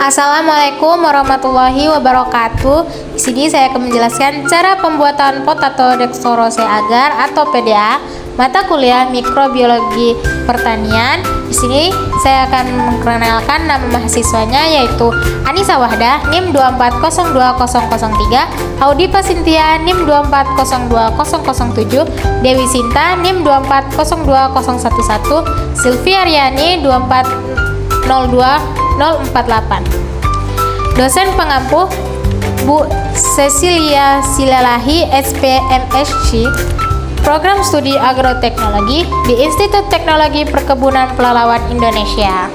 Assalamualaikum warahmatullahi wabarakatuh. Di sini saya akan menjelaskan cara pembuatan potato dextrose agar atau PDA mata kuliah mikrobiologi pertanian. Di sini saya akan memperkenalkan nama mahasiswanya yaitu Anissa Wahdah NIM 2402003, Audipa Sintia NIM 2402007, Dewi Sinta NIM 2402011, Sylvia Riani 2402048. Dosen pengampu Bu Cecilia Silalahi SPMSC, Program Studi Agroteknologi di Institut Teknologi Perkebunan Pelalawan Indonesia.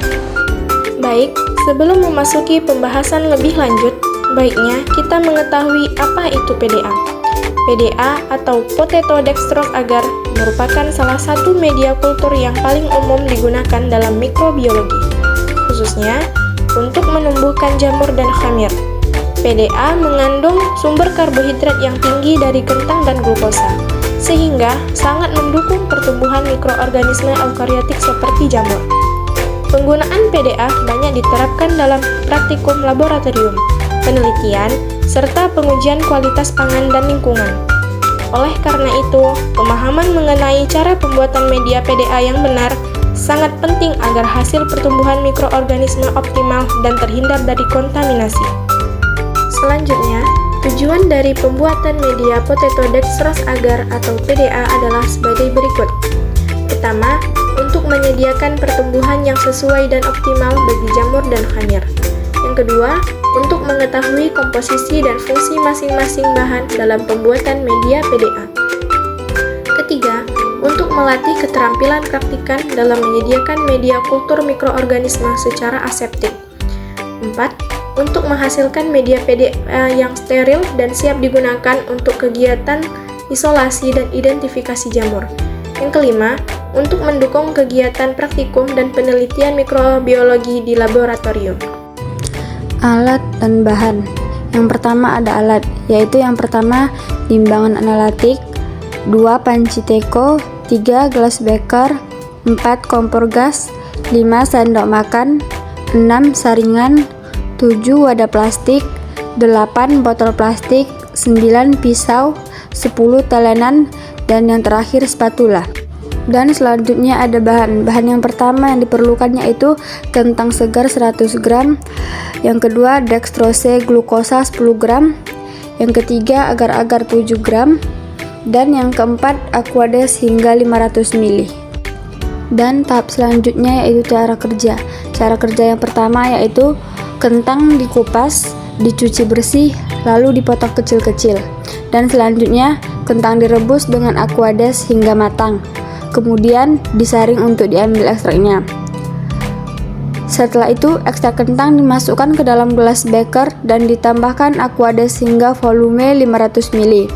Baik, sebelum memasuki pembahasan lebih lanjut, baiknya kita mengetahui apa itu PDA. PDA atau Potato Dextrose Agar merupakan salah satu media kultur yang paling umum digunakan dalam mikrobiologi, khususnya untuk menumbuhkan jamur dan khamir. PDA mengandung sumber karbohidrat yang tinggi dari kentang dan glukosa, sehingga sangat mendukung pertumbuhan mikroorganisme eukariotik seperti jamur. Penggunaan PDA banyak diterapkan dalam praktikum laboratorium, penelitian, serta pengujian kualitas pangan dan lingkungan. Oleh karena itu, pemahaman mengenai cara pembuatan media PDA yang benar sangat penting agar hasil pertumbuhan mikroorganisme optimal dan terhindar dari kontaminasi. Selanjutnya, tujuan dari pembuatan media Potato Dextrose Agar atau PDA adalah sebagai berikut. Pertama, untuk menyediakan pertumbuhan yang sesuai dan optimal bagi jamur dan khamir. Yang kedua, untuk mengetahui komposisi dan fungsi masing-masing bahan dalam pembuatan media PDA. Ketiga, untuk melatih keterampilan praktikan dalam menyediakan media kultur mikroorganisme secara aseptik. 4. Untuk menghasilkan media PDA yang steril dan siap digunakan untuk kegiatan isolasi dan identifikasi jamur. Yang kelima, untuk mendukung kegiatan praktikum dan penelitian mikrobiologi di laboratorium. Alat dan bahan. Yang pertama ada alat, yaitu yang pertama timbangan analitik, 2 panci teko, 3 gelas beker, 4 kompor gas, 5 sendok makan, 6 saringan, 7 wadah plastik, 8 botol plastik, 9 pisau, 10 telenan, dan yang terakhir spatula. Dan selanjutnya ada bahan yang pertama yang diperlukan yaitu kentang segar 100 gram, yang kedua dextrose glukosa 10 gram, yang ketiga agar-agar 7 gram, dan yang keempat aquades hingga 500 ml. Dan tahap selanjutnya yaitu cara kerja. Cara kerja yang pertama yaitu kentang dikupas, dicuci bersih, lalu dipotong kecil-kecil. Dan selanjutnya kentang direbus dengan aquades hingga matang. Kemudian disaring untuk diambil ekstraknya. Setelah itu, ekstrak kentang dimasukkan ke dalam gelas beker dan ditambahkan aquades hingga volume 500 ml.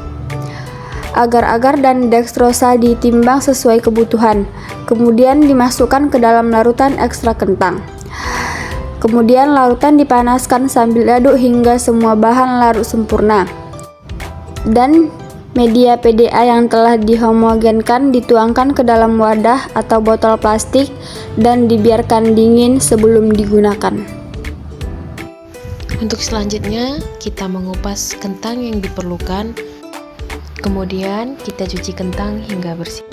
Agar-agar dan dextrosa ditimbang sesuai kebutuhan. Kemudian dimasukkan ke dalam larutan ekstrak kentang. Kemudian larutan dipanaskan sambil aduk hingga semua bahan larut sempurna. Dan media PDA yang telah dihomogenkan dituangkan ke dalam wadah atau botol plastik dan dibiarkan dingin sebelum digunakan. Untuk selanjutnya, kita mengupas kentang yang diperlukan. Kemudian kita cuci kentang hingga bersih.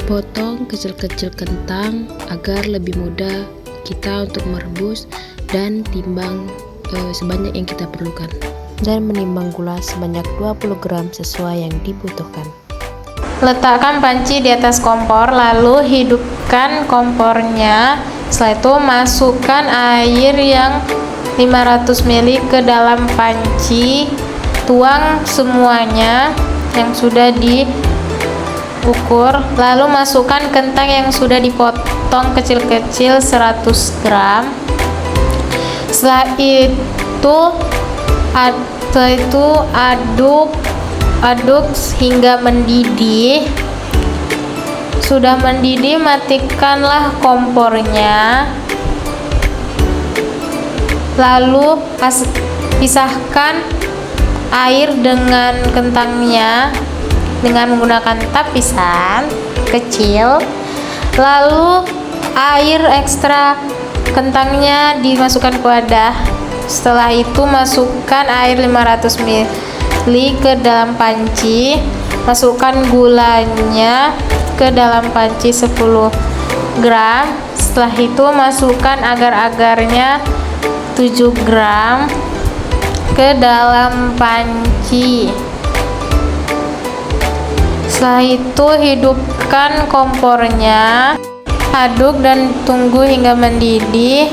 Potong kecil-kecil kentang agar lebih mudah kita untuk merebus, dan timbang sebanyak yang kita perlukan. Dan menimbang gula sebanyak 20 gram sesuai yang dibutuhkan. Letakkan panci di atas kompor, lalu hidupkan kompornya. Setelah itu masukkan air yang 500 ml ke dalam panci. Tuang semuanya yang sudah diukur, lalu masukkan kentang yang sudah dipotong kecil-kecil 100 gram. Setelah itu aduk hingga mendidih. Sudah mendidih, matikanlah kompornya. Lalu pisahkan air dengan kentangnya dengan menggunakan tapisan kecil. Lalu air ekstra kentangnya dimasukkan ke wadah Setelah itu masukkan air 500 ml ke dalam panci. Masukkan gulanya ke dalam panci 10 gram. Setelah itu masukkan agar-agarnya 7 gram ke dalam panci. Setelah itu hidupkan kompornya, aduk dan tunggu hingga mendidih.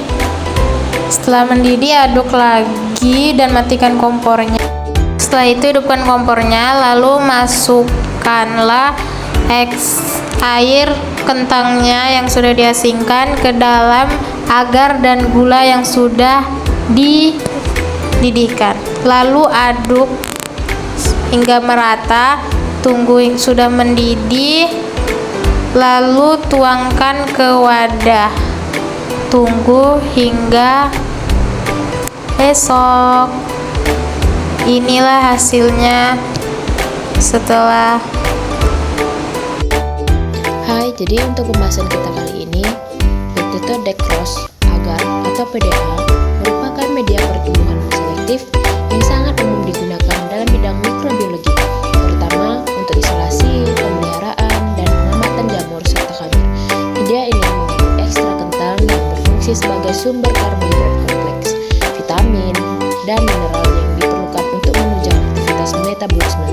Setelah mendidih, aduk lagi dan matikan kompornya. Setelah itu hidupkan kompornya, lalu masukkanlah air kentangnya yang sudah diasinkan ke dalam agar dan gula yang sudah dididihkan. Lalu aduk hingga merata. Tunggu sudah mendidih, lalu tuangkan ke wadah. Tunggu hingga besok. Inilah hasilnya setelah. Hai, jadi untuk pembahasan kita kali ini, potato dextrose agar atau PDA merupakan media pertumbuhan selektif yang sangat umum digunakan dalam bidang mikrobiologi, terutama untuk isolasi, pemeliharaan, dan pengamatan jamur serta kamar. Media ini mengandung ekstrak kentang yang berfungsi sebagai sumber karbohidrat kompleks, vitamin, dan mineral yang diperlukan untuk menunjang aktivitas metabolisme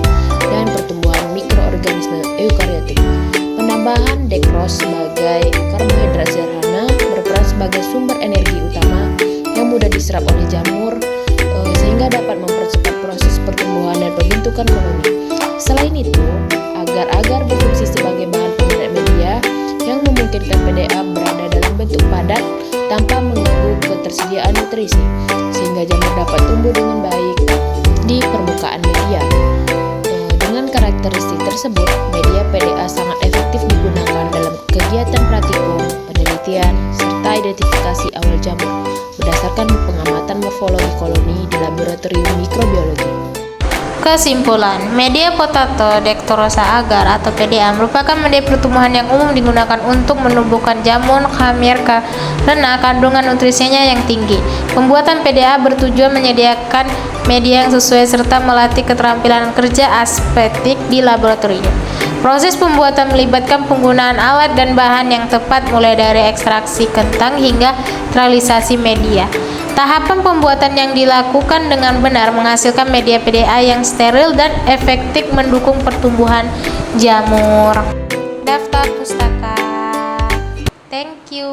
dan pertumbuhan mikroorganisme eukariotik. Penambahan dextrose sebagai karbohidrat sederhana berperan sebagai sumber energi utama yang mudah diserap oleh jamur sehingga dapat mempercepat proses pertumbuhan dan pembentukan koloni. Selain itu, agar-agar berfungsi sebagai bahan penyerap media yang memungkinkan PDA berada dalam bentuk padat tanpa mengganggu ketersediaan nutrisi, sehingga jamur dapat tumbuh dengan baik di permukaan media. Dengan karakteristik tersebut, media PDA sangat efektif digunakan dalam kegiatan praktikum, penelitian, serta identifikasi awal jamur berdasarkan pengamatan morfologi koloni di laboratorium mikrobiologi. Kesimpulan, media potato dextrose agar atau PDA merupakan media pertumbuhan yang umum digunakan untuk menumbuhkan jamur khamir karena kandungan nutrisinya yang tinggi. Pembuatan PDA bertujuan menyediakan media yang sesuai serta melatih keterampilan kerja aseptik di laboratorium. Proses pembuatan melibatkan penggunaan alat dan bahan yang tepat mulai dari ekstraksi kentang hingga teralisasi media. Tahapan pembuatan yang dilakukan dengan benar menghasilkan media PDA yang steril dan efektif mendukung pertumbuhan jamur. Daftar pustaka. Thank you.